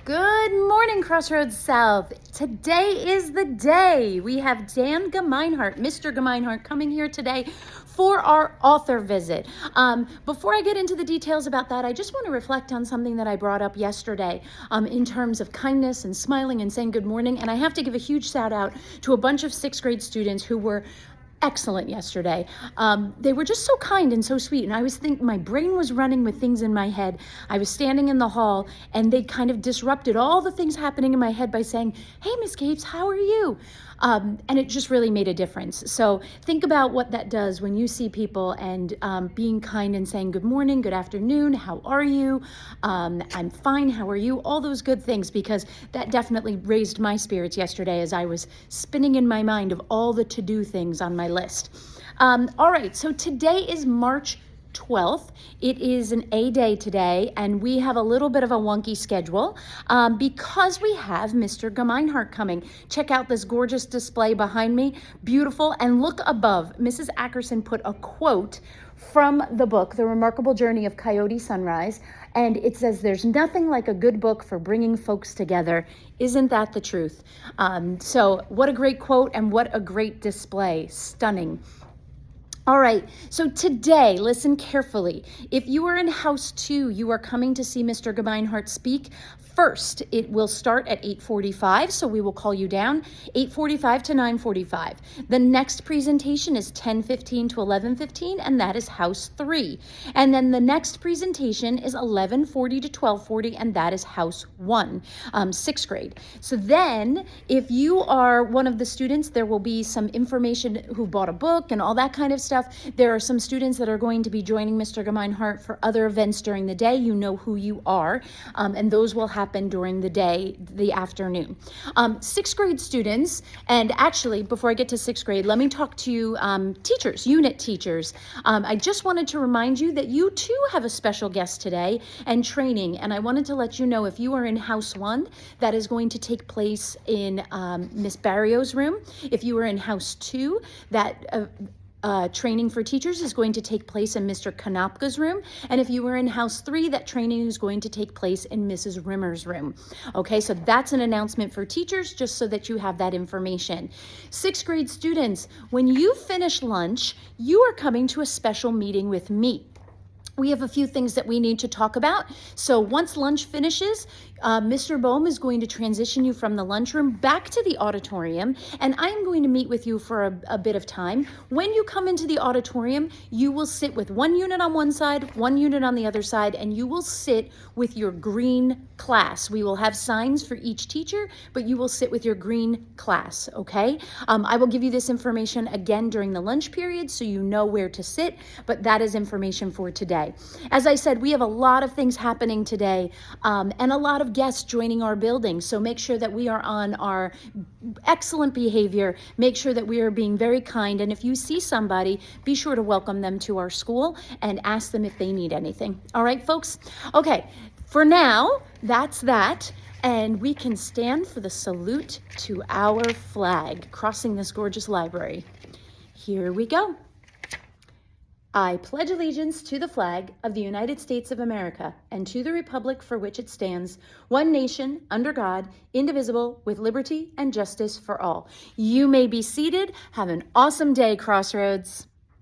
Good morning, Crossroads South. Today is the day. We have Dan Gemeinhart, Mr. Gemeinhart, coming here today for our author visit. Before I get into the details about that, I just want to reflect on something that I brought up yesterday in terms of kindness and smiling and saying good morning. And I have to give a huge shout out to a bunch of sixth grade students who were excellent yesterday. They were just so kind and so sweet. And I was thinking, my brain was running with things in my head. I was standing in the hall and they kind of disrupted all the things happening in my head by saying, "Hey, Miss Capes, how are you?" And it just really made a difference. So think about what that does when you see people and being kind and saying good morning, good afternoon, how are you? I'm fine, how are you? All those good things, because that definitely raised my spirits yesterday as I was spinning in my mind of all the to-do things on my list. All right, so today is March 12th. It is an A day today, and we have a little bit of a wonky schedule because we have Mr. Gemeinhart coming. Check out this gorgeous display behind me. Beautiful. And look above. Mrs. Ackerson put a quote from the book, The Remarkable Journey of Coyote Sunrise, and it says, "There's nothing like a good book for bringing folks together." Isn't that the truth? So what a great quote and what a great display. Stunning. All right, so today, listen carefully. If you are in House 2, you are coming to see Mr. Gemeinhart speak. First, it will start at 8:45, so we will call you down, 8:45 to 9:45. The next presentation is 10:15 to 11:15, and that is House 3. And then the next presentation is 11:40 to 12:40, and that is House 1, 6th grade. So then, if you are one of the students, there will be some information who bought a book and all that kind of stuff. There are some students that are going to be joining Mr. Gemeinhart for other events during the day. You know who you are, and those will happen during the day, the afternoon. 6th grade students, and actually, before I get to 6th grade, let me talk to you teachers, unit teachers. I just wanted to remind you that you too have a special guest today and training, and I wanted to let you know if you are in House 1, that is going to take place in Miss Barrio's room. If you are in House 2, that training for teachers is going to take place in Mr. Konopka's room. And if you were in House 3, that training is going to take place in Mrs. Rimmer's room. Okay, so that's an announcement for teachers, just so that you have that information. 6th grade students, when you finish lunch, you are coming to a special meeting with me. We have a few things that we need to talk about. So once lunch finishes, Mr. Bohm is going to transition you from the lunchroom back to the auditorium, and I'm going to meet with you for a bit of time. When you come into the auditorium, you will sit with one unit on one side, one unit on the other side, and you will sit with your green class. We will have signs for each teacher, but you will sit with your green class, okay? I will give you this information again during the lunch period so you know where to sit, but that is information for today. As I said, we have a lot of things happening today and a lot of guests joining our building. So make sure that we are on our excellent behavior. Make sure that we are being very kind. And if you see somebody, be sure to welcome them to our school and ask them if they need anything. All right, folks? Okay, for now, that's that. And we can stand for the salute to our flag, crossing this gorgeous library. Here we go. I pledge allegiance to the flag of the United States of America and to the republic for which it stands, one nation, under God, indivisible, with liberty and justice for all. You may be seated. Have an awesome day, Crossroads.